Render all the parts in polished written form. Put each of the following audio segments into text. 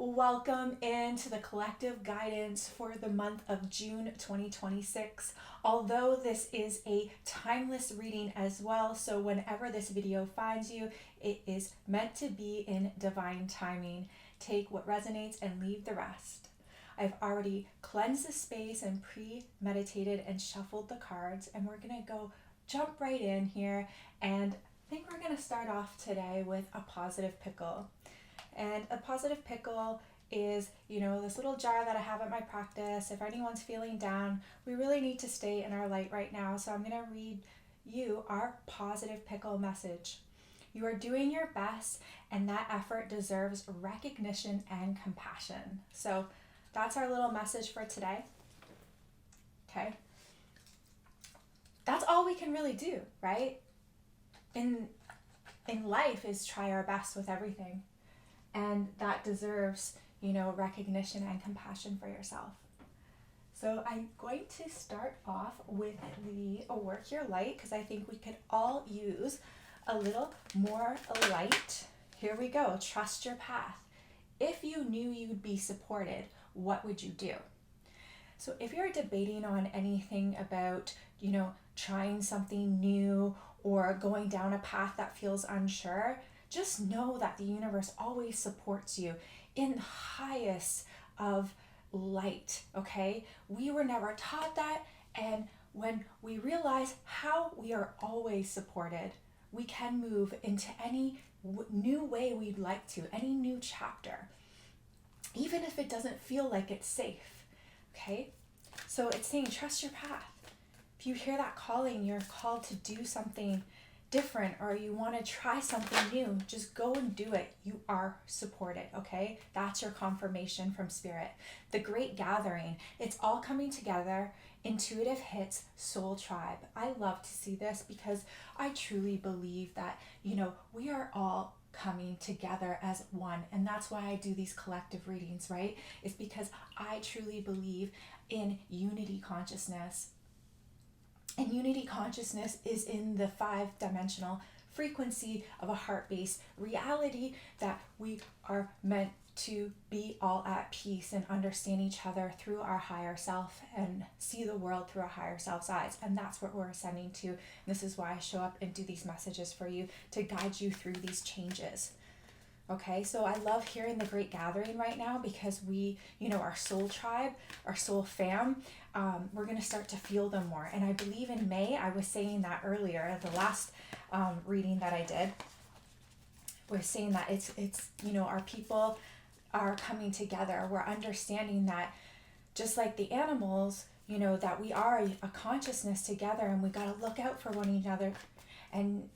Welcome into the collective guidance for the month of June 2026. Although this is a timeless reading as well, so whenever this video finds you, it is meant to be in divine timing. Take what resonates and leave the rest. I've already cleansed the space and premeditated and shuffled the cards, and we're going to jump right in here, and I think we're going to start off today with a positive pickle. And a positive pickle is, this little jar that I have at my practice. If anyone's feeling down, we really need to stay in our light right now. So I'm going to read you our positive pickle message. You are doing your best, and that effort deserves recognition and compassion. So that's our little message for today. Okay. That's all we can really do, right? In life is try our best with everything. And that deserves, recognition and compassion for yourself. So I'm going to start off with the Work Your Light, because I think we could all use a little more light. Here we go. Trust your path. If you knew you'd be supported, what would you do? So if you're debating on anything about, trying something new or going down a path that feels unsure, just know that the universe always supports you in the highest of light, okay? We were never taught that, and when we realize how we are always supported, we can move into any new way we'd like to, any new chapter, even if it doesn't feel like it's safe, okay? So it's saying trust your path. If you hear that calling, you're called to do something different, or you want to try something new, just go and do it. You are supported, okay? That's your confirmation from spirit. The Great Gathering, it's all coming together. Intuitive hits, soul tribe. I love to see this because I truly believe that, we are all coming together as one. And that's why I do these collective readings, right? It's because I truly believe in unity consciousness. And unity consciousness is in the 5-dimensional frequency of a heart-based reality that we are meant to be all at peace and understand each other through our higher self and see the world through our higher self's eyes. And that's what we're ascending to. And this is why I show up and do these messages for you to guide you through these changes. Okay, so I love hearing the Great Gathering right now because we, our soul tribe, our soul fam, we're going to start to feel them more. And I believe in May, I was saying that earlier, the last reading that I did, was saying that it's our people are coming together. We're understanding that just like the animals, that we are a consciousness together, and we got to look out for one another and,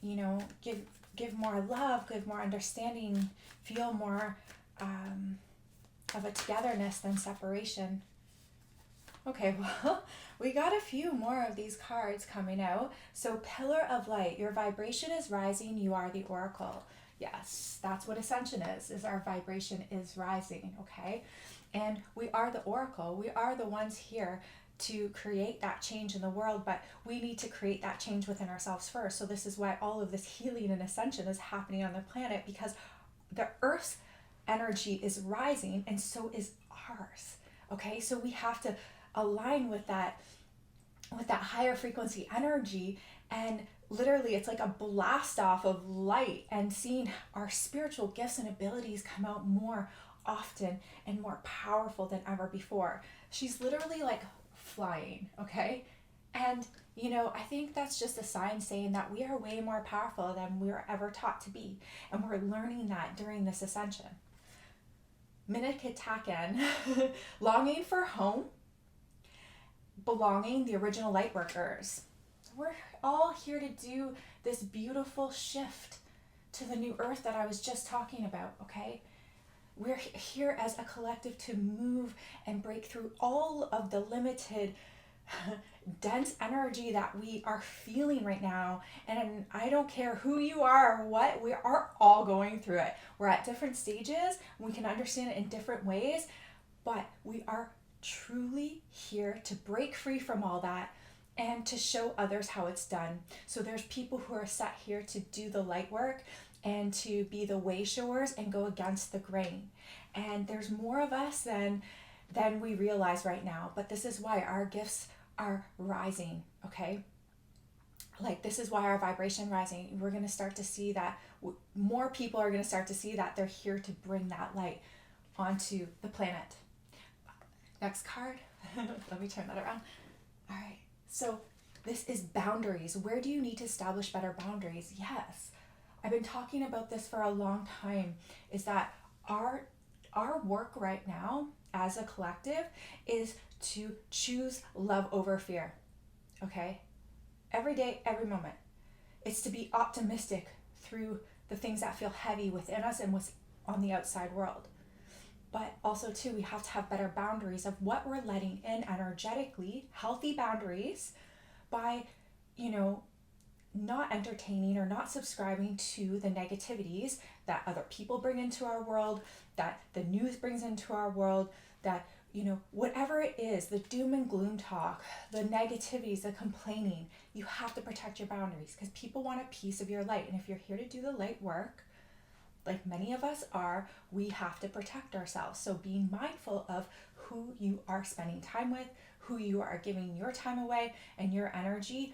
give more love, give more understanding, feel more of a togetherness than separation. Okay, well, we got a few more of these cards coming out. So Pillar of Light, your vibration is rising, you are the oracle. Yes, that's what ascension is our vibration is rising, okay? And we are the oracle. We are the ones here to create that change in the world, but we need to create that change within ourselves first. So this is why all of this healing and ascension is happening on the planet, because the Earth's energy is rising and so is ours. Okay, so we have to align with that higher frequency energy, and literally it's like a blast off of light, and seeing our spiritual gifts and abilities come out more often and more powerful than ever before. She's literally like flying, okay? And I think that's just a sign saying that we are way more powerful than we were ever taught to be, and we're learning that during this ascension. Minikitaken, longing for home, belonging, the original light workers. We're all here to do this beautiful shift to the new earth that I was just talking about, okay? We're here as a collective to move and break through all of the limited, dense energy that we are feeling right now. And I don't care who you are or what, we are all going through it. We're at different stages. We can understand it in different ways, but we are truly here to break free from all that and to show others how it's done. So there's people who are set here to do the light work and to be the way showers and go against the grain. And there's more of us than we realize right now. But this is why our gifts are rising, okay? Like, this is why our vibration rising. We're going to start to see that more people are going to start to see that they're here to bring that light onto the planet. Next card. Let me turn that around. All right. So this is boundaries. Where do you need to establish better boundaries? Yes. I've been talking about this for a long time, is that our work right now as a collective is to choose love over fear. Okay? Every day, every moment. It's to be optimistic through the things that feel heavy within us and what's on the outside world. But also too, we have to have better boundaries of what we're letting in energetically, healthy boundaries, by, not entertaining or not subscribing to the negativities that other people bring into our world, that the news brings into our world, that, whatever it is, the doom and gloom talk, the negativities, the complaining, you have to protect your boundaries, because people want a piece of your light. And if you're here to do the light work, like many of us are, we have to protect ourselves. So being mindful of who you are spending time with, who you are giving your time away and your energy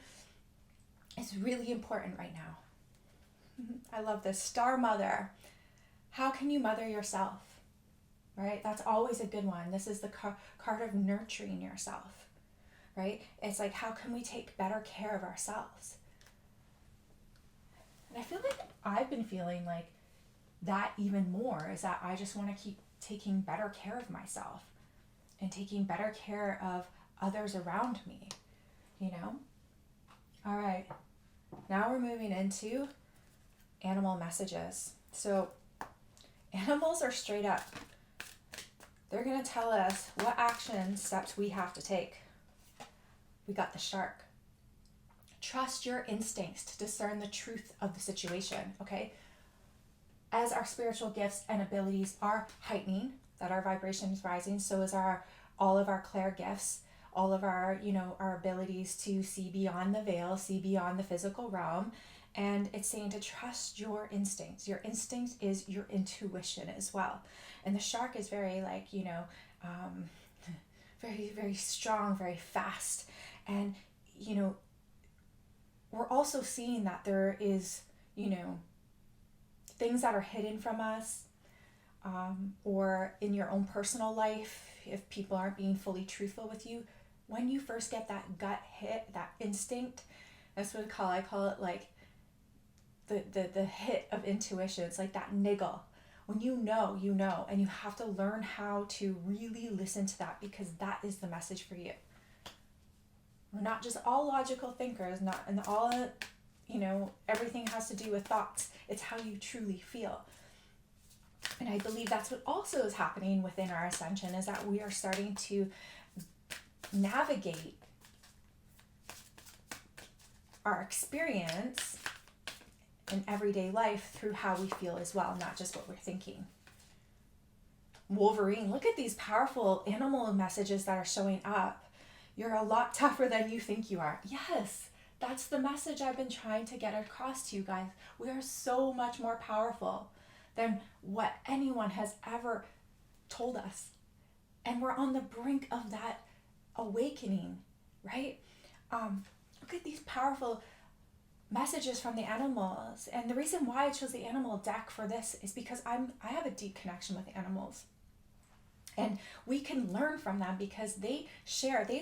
is really important right now. I love this. Star Mother. How can you mother yourself? Right? That's always a good one. This is the card of nurturing yourself. Right? It's like, how can we take better care of ourselves? And I feel like I've been feeling like that even more, is that I just want to keep taking better care of myself and taking better care of others around me, All right, now we're moving into animal messages. So animals are straight up. They're going to tell us what action steps we have to take. We got the shark. Trust your instincts to discern the truth of the situation, okay? As our spiritual gifts and abilities are heightening, that our vibration is rising, so is all of our clair gifts, all of our, our abilities to see beyond the veil, see beyond the physical realm. And it's saying to trust your instincts. Your instinct is your intuition as well. And the shark is very very, very strong, very fast. And, we're also seeing that there is, things that are hidden from us, or in your own personal life, if people aren't being fully truthful with you. When you first get that gut hit, that instinct, that's what I call it like the hit of intuition. It's like that niggle. When you know, and you have to learn how to really listen to that, because that is the message for you. We're not just all logical thinkers, everything has to do with thoughts. It's how you truly feel. And I believe that's what also is happening within our ascension, is that we are starting to navigate our experience in everyday life through how we feel as well, not just what we're thinking. Wolverine, look at these powerful animal messages that are showing up. You're a lot tougher than you think you are. Yes, that's the message I've been trying to get across to you guys. We are so much more powerful than what anyone has ever told us. And we're on the brink of that awakening, right? Look at these powerful messages from the animals. And the reason why I chose the animal deck for this is because I have a deep connection with animals. And we can learn from them because they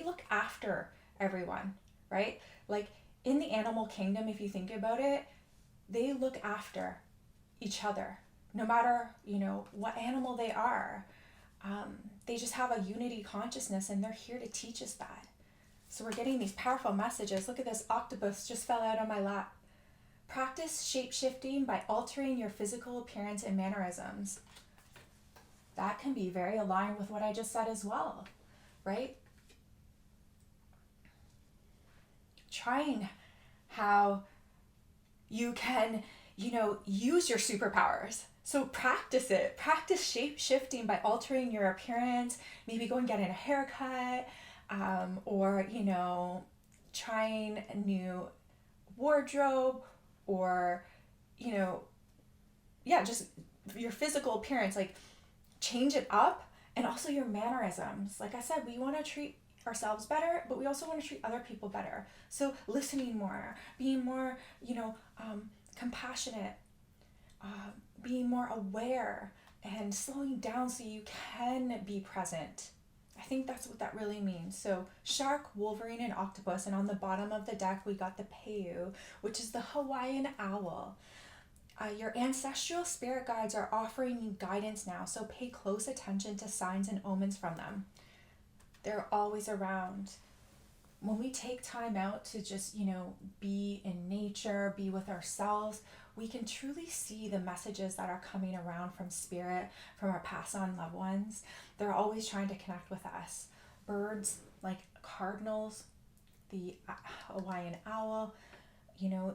look after everyone, right? Like in the animal kingdom, if you think about it, they look after each other, no matter, what animal they are. They just have a unity consciousness, and they're here to teach us that. So we're getting these powerful messages. Look at this octopus just fell out on my lap. Practice shape-shifting by altering your physical appearance and mannerisms. That can be very aligned with what I just said as well, right? Trying how you can, use your superpowers. So practice it. Practice shape-shifting by altering your appearance, maybe go and get a haircut, or, trying a new wardrobe, or, just your physical appearance. Like, change it up, and also your mannerisms. Like I said, we want to treat ourselves better, but we also want to treat other people better. So listening more, being more, compassionate, being more aware, and slowing down so you can be present. I think that's what that really means. So shark, Wolverine, and octopus, and on the bottom of the deck we got the Peiu, which is the Hawaiian owl. Your ancestral spirit guides are offering you guidance now, so pay close attention to signs and omens from them. They're always around. When we take time out to just, be in nature, be with ourselves, we can truly see the messages that are coming around from spirit, from our passed on loved ones. They're always trying to connect with us. Birds like cardinals, the Hawaiian owl,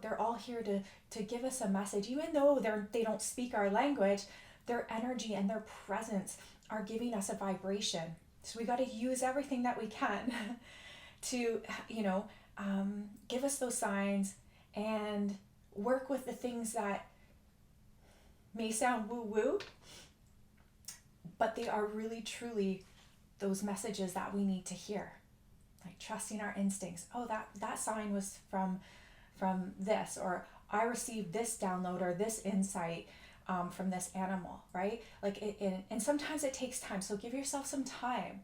they're all here to give us a message. Even though they don't speak our language, their energy and their presence are giving us a vibration. So we got to use everything that we can to, give us those signs and work with the things that may sound woo-woo, but they are really, truly those messages that we need to hear. Like trusting our instincts. Oh, that sign was from this, or I received this download or this insight from this animal, right? And sometimes it takes time. So give yourself some time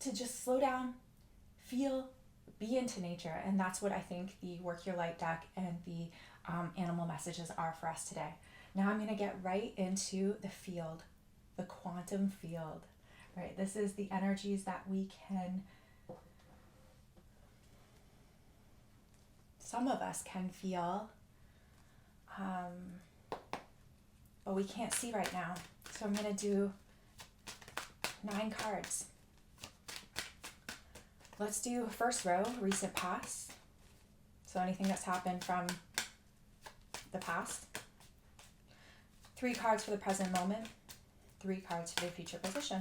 to just slow down, feel, be into nature. And that's what I think the Work Your Light deck and the animal messages are for us today. Now I'm going to get right into the field, the quantum field, right? This is the energies that we can, some of us can feel, but we can't see right now. So I'm going to do 9 cards. Let's do first row, recent past. So anything that's happened from the past. 3 cards for the present moment. 3 cards for the future position.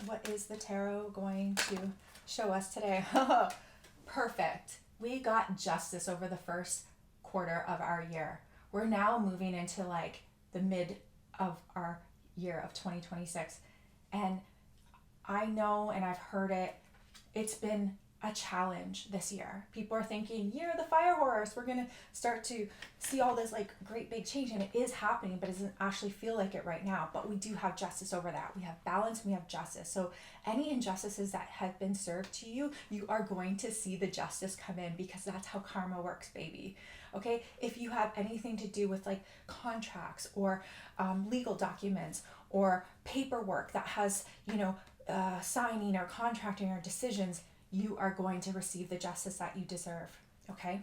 What is the tarot going to show us today? Perfect. We got justice over the first quarter of our year. We're now moving into the mid of our year of 2026. And I know, and I've heard it, it's been a challenge this year. People are thinking, year of the fire horse, we're going to start to see all this great big change, and it is happening, but it doesn't actually feel like it right now. But we do have justice over that. We have balance, we have justice. So any injustices that have been served to you, you are going to see the justice come in, because that's how karma works, baby. Okay, if you have anything to do with contracts or legal documents or paperwork that has, signing or contracting or decisions, you are going to receive the justice that you deserve, okay?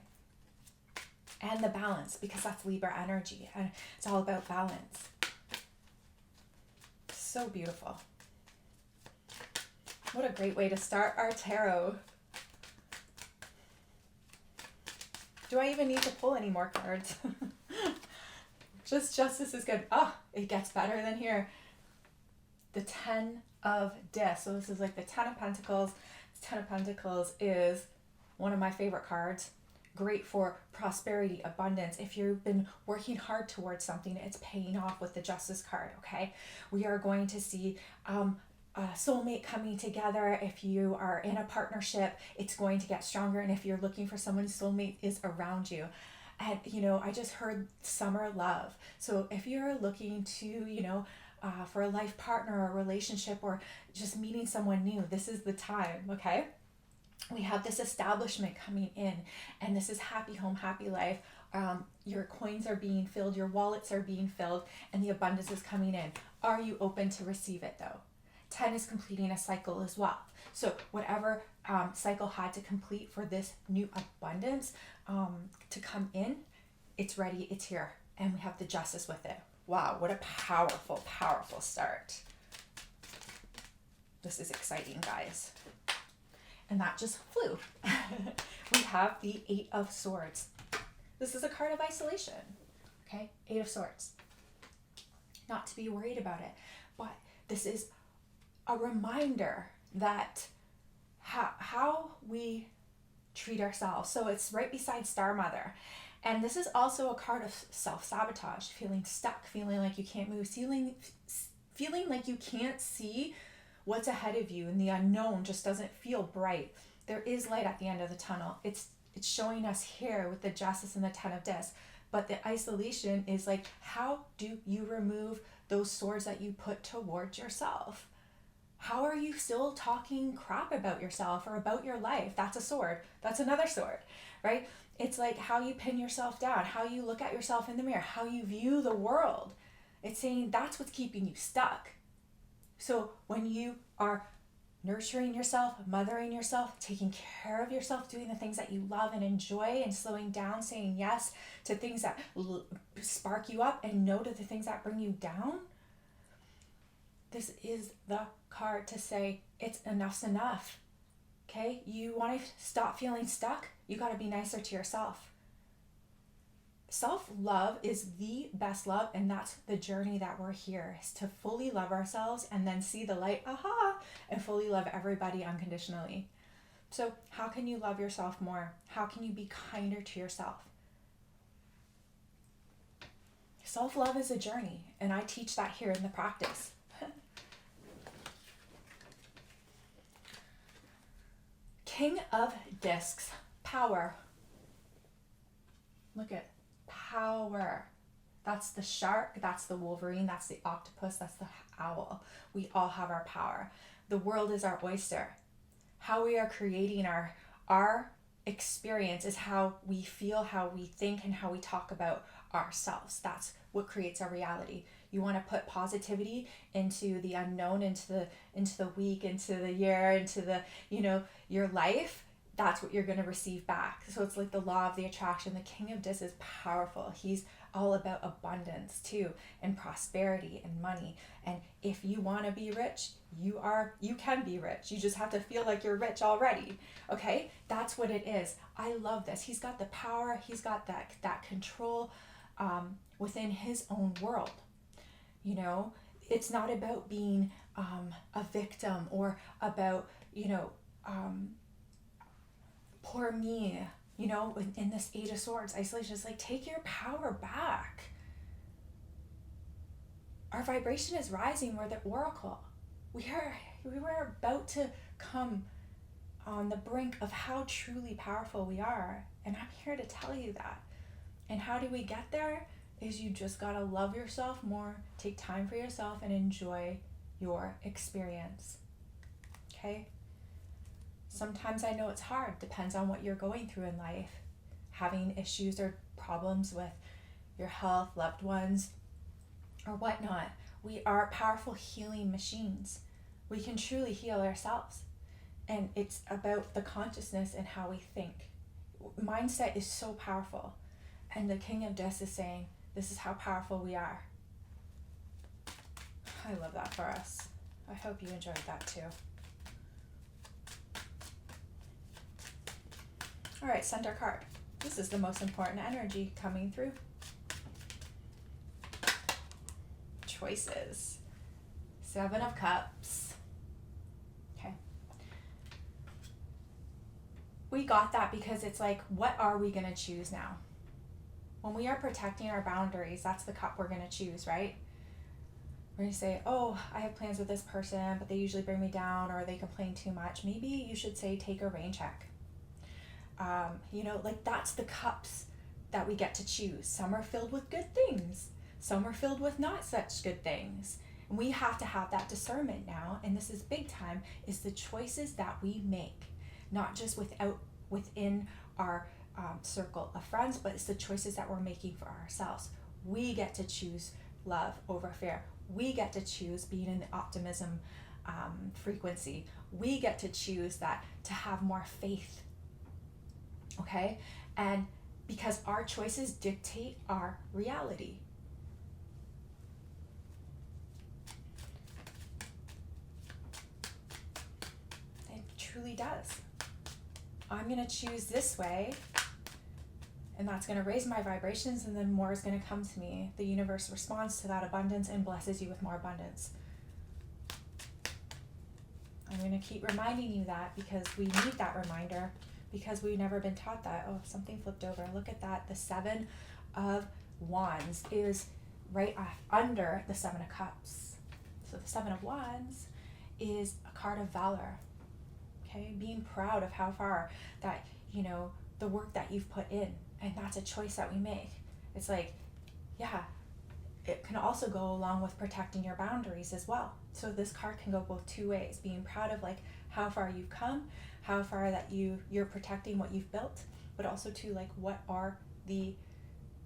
And the balance, because that's Libra energy, and it's all about balance. So beautiful. What a great way to start our tarot. Do I even need to pull any more cards? Just justice is good. It gets better than here. The 10 of Discs. So this is the 10 of Pentacles. 10 of Pentacles is one of my favorite cards. Great for prosperity, abundance. If you've been working hard towards something, it's paying off with the Justice card, okay? We are going to see a soulmate coming together. If you are in a partnership, it's going to get stronger. And if you're looking for someone, soulmate is around you. And, I just heard summer love. So if you're looking to, for a life partner or a relationship or just meeting someone new, this is the time, okay? We have this establishment coming in, and this is happy home, happy life. Your coins are being filled, your wallets are being filled, and the abundance is coming in. Are you open to receive it though? 10 is completing a cycle as well. So whatever cycle had to complete for this new abundance to come in, it's ready, it's here, and we have the Justice with it. Wow, what a powerful, powerful start. This is exciting, guys. And that just flew. We have the 8 of Swords. This is a card of isolation, okay? 8 of Swords. Not to be worried about it, but this is a reminder that how we treat ourselves. So it's right beside Star Mother. And this is also a card of self-sabotage, feeling stuck, feeling like you can't move, feeling like you can't see what's ahead of you, and the unknown just doesn't feel bright. There is light at the end of the tunnel. It's showing us here with the Justice and the Ten of Discs. But the isolation is like, how do you remove those swords that you put towards yourself? How are you still talking crap about yourself or about your life? That's a sword. That's another sword, right? It's like how you pin yourself down, how you look at yourself in the mirror, how you view the world. It's saying that's what's keeping you stuck. So when you are nurturing yourself, mothering yourself, taking care of yourself, doing the things that you love and enjoy, and slowing down, saying yes to things that spark you up and no to the things that bring you down, this is the card to say enough's enough. Okay? You want to stop feeling stuck? You got to be nicer to yourself. Self-love is the best love, and that's the journey that we're here, is to fully love ourselves and then see the light, and fully love everybody unconditionally. So how can you love yourself more? How can you be kinder to yourself? Self-love is a journey, and I teach that here in the practice. King of Discs, power. Look at power. That's the shark, that's the Wolverine, that's the octopus, that's the owl. We all have our power. The world is our oyster. How we are creating our experience is how we feel, how we think, and how we talk about ourselves. That's what creates our reality. You want to put positivity into the unknown, into the week, into the year, into the, your life. That's what you're going to receive back. So it's like the law of the attraction. The King of Discs is powerful. He's all about abundance too, and prosperity and money. And if you want to be rich, you can be rich. You just have to feel like you're rich already. Okay? That's what it is. I love this. He's got the power. He's got that control within his own world. It's not about being a victim or about, poor me, in this Age of Swords. Isolation is like, take your power back. Our vibration is rising. We're the oracle. We were about to come on the brink of how truly powerful we are. And I'm here to tell you that. And how do we get there? Is you just gotta love yourself more, take time for yourself, and enjoy your experience. Okay? Sometimes I know it's hard, depends on what you're going through in life. Having issues or problems with your health, loved ones, or whatnot. We are powerful healing machines. We can truly heal ourselves. And it's about the consciousness and how we think. Mindset is so powerful. And the King of Discs is saying, this is how powerful we are. I love that for us. I hope you enjoyed that too. All right, center card. This is the most important energy coming through. Choices. 7 of Cups. Okay. We got that because it's like, what are we going to choose now? When we are protecting our boundaries, that's the cup we're going to choose, right? We're going to say, oh, I have plans with this person, but they usually bring me down, or they complain too much. Maybe you should say, take a rain check. That's the cups that we get to choose. Some are filled with good things. Some are filled with not such good things. And we have to have that discernment now, and this is big time, is the choices that we make. Not just within our circle of friends, but it's the choices that we're making for ourselves. We get to choose love over fear. We get to choose being in the optimism frequency. We get to choose that, to have more faith. Okay? And because our choices dictate our reality. It truly does. I'm going to choose this way, and that's going to raise my vibrations, and then more is going to come to me. The universe responds to that abundance and blesses you with more abundance. I'm going to keep reminding you that because we need that reminder, because we've never been taught that. Oh, something flipped over. Look at that. The 7 of Wands is right under the 7 of Cups. So the 7 of Wands is a card of valor. Okay, being proud of how far that, the work that you've put in. And that's a choice that we make. It's like, yeah, it can also go along with protecting your boundaries as well. So this card can go both two ways, being proud of like how far you've come, how far that you're protecting what you've built, but also too like what are the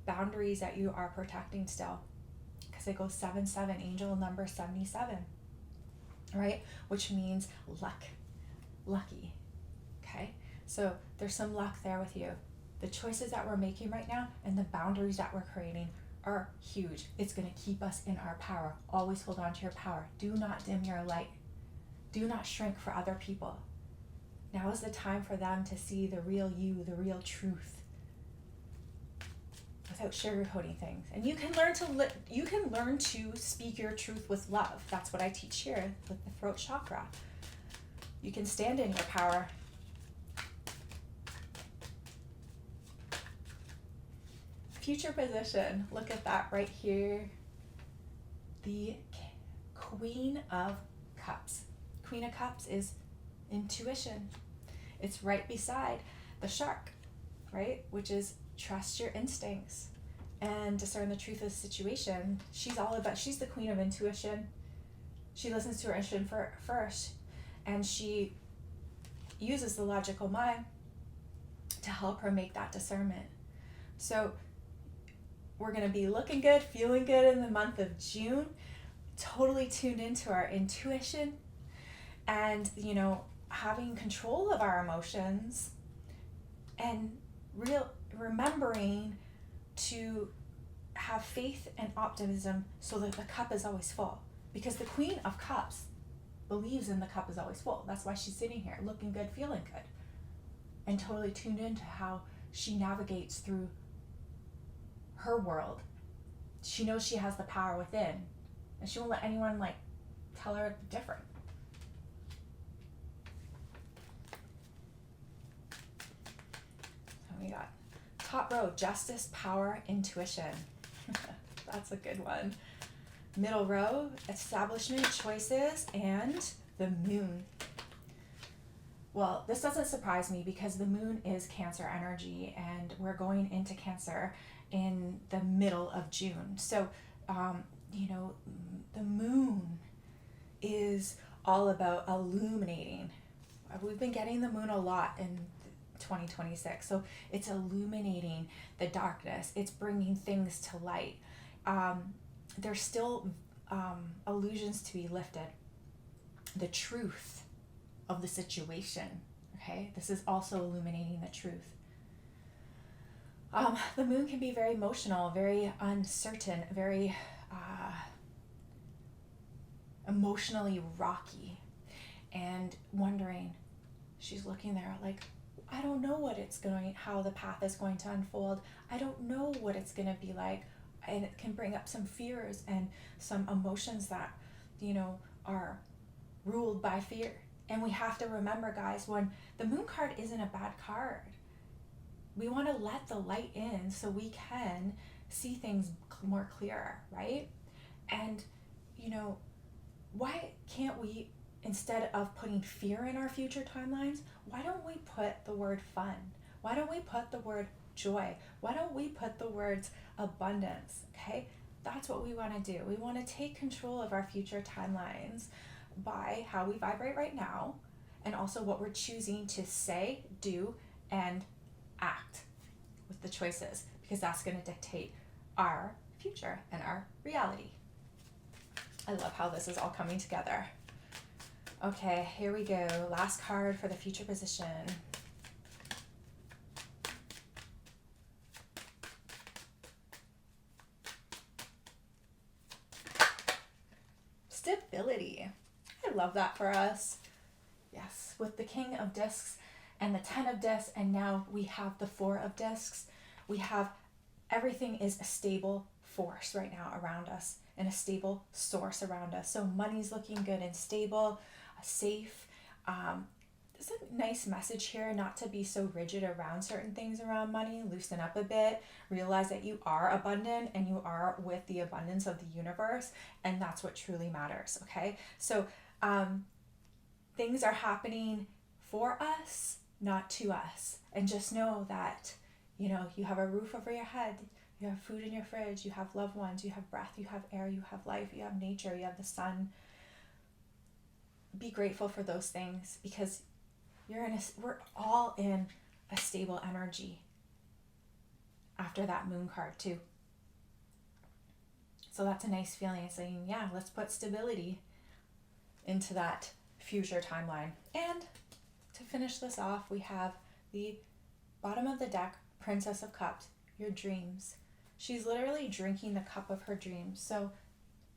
boundaries that you are protecting still. Because it goes 7-7, angel number 77, right? Which means lucky. Okay, so there's some luck there with you. The choices that we're making right now and the boundaries that we're creating are huge. It's going to keep us in our power. Always hold on to your power. Do not dim your light. Do not shrink for other people. Now is the time for them to see the real you, the real truth, without sugarcoating things. And you can learn to speak your truth with love. That's what I teach here with the throat chakra. You can stand in your power. Future position, look at that right here. The Queen of Cups. Queen of Cups is intuition. It's right beside the shark, right? Which is trust your instincts and discern the truth of the situation. She's the queen of intuition. She listens to her intuition first, and she uses the logical mind to help her make that discernment. So we're going to be looking good, feeling good in the month of June, totally tuned into our intuition and, having control of our emotions and remembering to have faith and optimism so that the cup is always full. Because the Queen of Cups believes in the cup is always full. That's why she's sitting here looking good, feeling good, and totally tuned into how she navigates through her world. She knows she has the power within, and she won't let anyone tell her different. So we got top row, justice, power, intuition. That's a good one. Middle row, establishment, choices, and the moon. Well, this doesn't surprise me because the moon is Cancer energy, and we're going into Cancer in the middle of June. So, the moon is all about illuminating. We've been getting the moon a lot in 2026. So it's illuminating the darkness. It's bringing things to light. There's still illusions to be lifted. The truth of the situation. Okay, this is also illuminating the truth. The moon can be very emotional, very uncertain, very emotionally rocky, and wondering. She's looking there like, I don't know how the path is going to unfold. I don't know what it's going to be like. And it can bring up some fears and some emotions that, are ruled by fear. And we have to remember, guys, when the moon card isn't a bad card, we want to let the light in so we can see things more clearer, right? And, why can't we, instead of putting fear in our future timelines, why don't we put the word fun? Why don't we put the word joy? Why don't we put the words abundance? Okay, that's what we want to do. We want to take control of our future timelines by how we vibrate right now, and also what we're choosing to say, do, and act with the choices, because that's going to dictate our future and our reality. I love how this is all coming together. Okay, here we go. Last card for the future position. Stability. I love that for us. Yes, with the King of Discs and the 10 of Discs, and now we have the 4 of Discs. We have everything is a stable force right now around us, and a stable source around us. So money's looking good and stable, safe. it's a nice message here not to be so rigid around certain things around money. Loosen up a bit, realize that you are abundant and you are with the abundance of the universe, and that's what truly matters. Okay, so things are happening for us, not to us. And just know that, you know, you have a roof over your head, you have food in your fridge, you have loved ones, you have breath, you have air, you have life, you have nature, you have the sun. Be grateful for those things, because we're all in a stable energy after that moon card too. So that's a nice feeling. It's saying, yeah, let's put stability into that future timeline. And to finish this off, we have the bottom of the deck, Princess of Cups, your dreams. She's literally drinking the cup of her dreams. So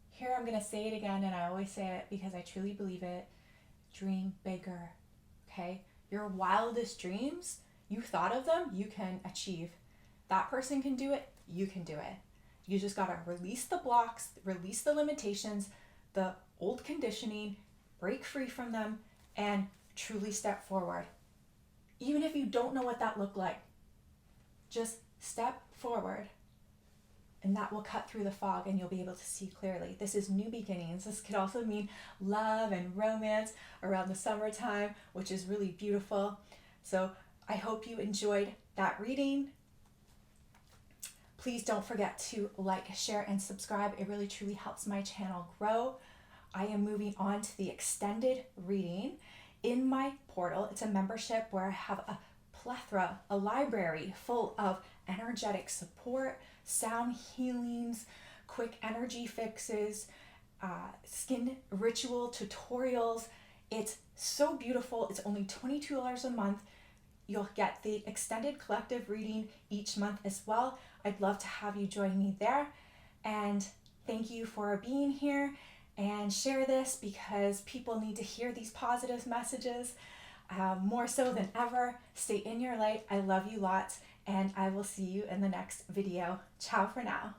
here I'm going to say it again, and I always say it because I truly believe it. Dream bigger, okay? Your wildest dreams, you thought of them, you can achieve. That person can do it, you can do it. You just got to release the blocks, release the limitations, the old conditioning, break free from them, and truly step forward. Even if you don't know what that looked like, just step forward, and that will cut through the fog and you'll be able to see clearly. This is new beginnings. This could also mean love and romance around the summertime, which is really beautiful. So I hope you enjoyed that reading. Please don't forget to like, share, and subscribe. It really truly helps my channel grow. I am moving on to the extended reading in my portal. It's a membership where I have a plethora, a library full of energetic support, sound healings, quick energy fixes, skin ritual tutorials. It's so beautiful. It's only $22 a month. You'll get the extended collective reading each month as well. I'd love to have you join me there. And thank you for being here, and share this because people need to hear these positive messages more so than ever. Stay in your light. I love you lots, and I will see you in the next video. Ciao for now.